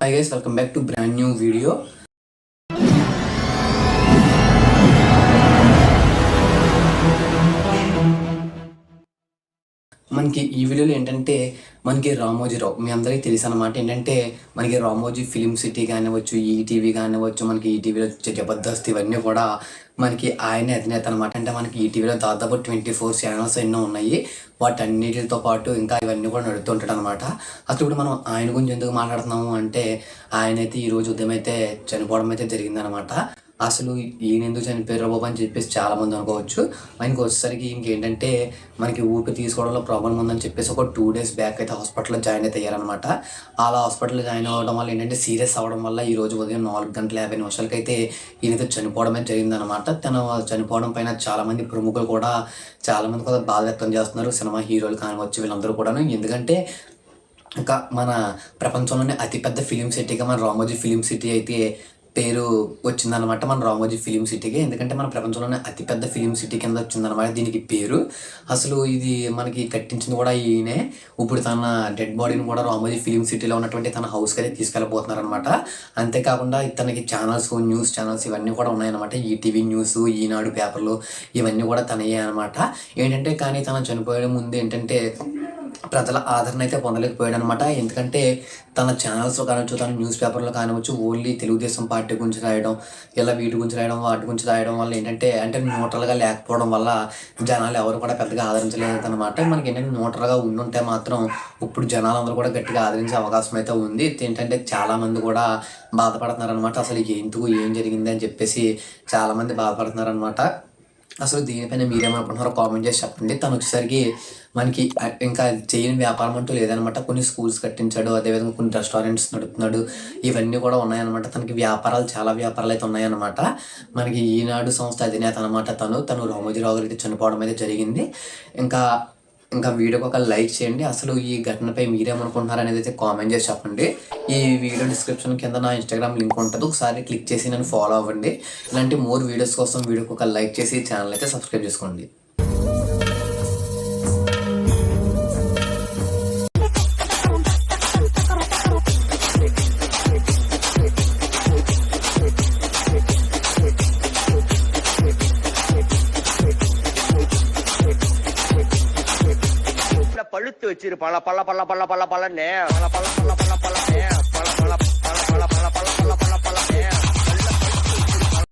Hi guys, welcome back to brand new video. మనకి ఈ వీడియోలో ఏంటంటే మనకి రామోజీరావు మీ అందరికీ తెలుసు అనమాట. ఏంటంటే మనకి రామోజీ ఫిలిం సిటీ కానివ్వచ్చు, ఈటీవీ కానివ్వచ్చు, మనకి ఈటీవీలో వచ్చే జబర్దస్త్ ఇవన్నీ కూడా మనకి ఆయనే అధినేత అనమాట. అంటే మనకి ఈటీవీలో దాదాపు 24 ఛానల్స్ ఎన్నో ఉన్నాయి. వాటన్నిటితో పాటు ఇంకా ఇవన్నీ కూడా నడుస్తుంటాడు అనమాట. అసలు ఇప్పుడు మనం ఆయన గురించి ఎందుకు మాట్లాడుతున్నాము అంటే ఆయనైతే ఈరోజు ఉదయం అయితే చనిపోవడం అయితే జరిగిందనమాట. అసలు ఈయన ఎందుకు చనిపోయారు బాబు అని చెప్పేసి చాలామంది అనుకోవచ్చు. ఆయనకి వచ్చేసరికి ఇంకేంటంటే మనకి ఊపిరి తీసుకోవడంలో ప్రాబ్లం ఉందని చెప్పేసి ఒక 2 days బ్యాక్ అయితే హాస్పిటల్లో జాయిన్ అయితే అయ్యారనమాట. అలా హాస్పిటల్లో జాయిన్ అవ్వడం వల్ల ఏంటంటే సీరియస్ అవ్వడం వల్ల ఈరోజు ఉదయం 4:50 అయితే ఈయనైతే చనిపోవడమే జరిగిందనమాట. తను చనిపోవడం పైన చాలామంది ప్రముఖులు కూడా చాలామంది కూడా బాధ వ్యక్తం చేస్తున్నారు. సినిమా హీరోలు కానివచ్చు వీళ్ళందరూ కూడాను. ఎందుకంటే ఇంకా మన ప్రపంచంలోనే అతిపెద్ద ఫిలిం సిటీగా మన రామోజీ ఫిలిం సిటీ అయితే పేరు వచ్చిందనమాట. మన రామోజీ ఫిలిం సిటీకి. ఎందుకంటే మన ప్రపంచంలోనే అతిపెద్ద ఫిలిం సిటీ కింద వచ్చిందనమాట దీనికి పేరు. అసలు ఇది మనకి కట్టించింది కూడా ఈయనే. ఇప్పుడు తన డెడ్ బాడీని కూడా రామోజీ ఫిలిం సిటీలో ఉన్నటువంటి తన హౌస్కి అయితే తీసుకెళ్ళిపోతున్నారనమాట. అంతేకాకుండా తనకి ఛానల్స్, న్యూస్ ఛానల్స్ ఇవన్నీ కూడా ఉన్నాయన్నమాట. ఈటీవీ న్యూస్, ఈనాడు పేపర్లు ఇవన్నీ కూడా తనయే అనమాట. ఏంటంటే కానీ తను చనిపోయే ముందు ఏంటంటే ప్రజల ఆదరణ అయితే పొందలేకపోయాడు అనమాట. ఎందుకంటే తన ఛానల్స్లో కానివచ్చు, తన న్యూస్ పేపర్లో కానివచ్చు ఓన్లీ తెలుగుదేశం పార్టీ గురించి రాయడం, ఇలా వీటి గురించి రాయడం, వాటి గురించి రాయడం వల్ల ఏంటంటే న్యూట్రల్గా లేకపోవడం వల్ల జనాలు ఎవరు కూడా పెద్దగా ఆదరించలేదు అనమాట. మనకి ఏంటంటే న్యూట్రల్గా ఉండుంటే మాత్రం ఇప్పుడు జనాలందరూ కూడా గట్టిగా ఆదరించే అవకాశం అయితే ఉంది. ఏంటంటే చాలామంది కూడా బాధపడుతున్నారు అనమాట. అసలు ఎందుకు ఏం జరిగింది అని చెప్పేసి చాలామంది బాధపడుతున్నారు అనమాట. అసలు దీనిపైన మీరేమనుకుంటున్నారో కామెంట్ చేసి చెప్పండి. తను వచ్చేసరికి మనకి ఇంకా చేయని వ్యాపారం అంటూ లేదనమాట. కొన్ని స్కూల్స్ కట్టించాడు, అదేవిధంగా కొన్ని రెస్టారెంట్స్ నడుపుతున్నాడు. ఇవన్నీ కూడా ఉన్నాయన్నమాట. తనకి చాలా వ్యాపారాలు అయితే ఉన్నాయన్నమాట. మనకి ఈనాడు సంస్థ అధినేత అనమాట. తను రామోజీరావు గారికి చనిపోవడం అయితే జరిగింది. ఇంకా వీడియోకి ఒక లైక్ చేయండి. అసలు ఈ ఘటనపై మీరేమనుకుంటున్నారు అనేది అయితే కామెంట్ చేసి చెప్పండి. ఈ వీడియో డిస్క్రిప్షన్ కింద నా ఇన్స్టాగ్రామ్ లింక్ ఉంటుంది. ఒకసారి క్లిక్ చేసి నన్ను ఫాలో అవ్వండి. ఇలాంటి మోర్ వీడియోస్ కోసం వీడియోకి ఒక లైక్ చేసి ఛానల్ అయితే సబ్స్క్రైబ్ చేసుకోండి. பழுத்து வச்சிரு பல பல பல பல பல பலன்னு பல பல பல பல பலன்னு பல பல பல பல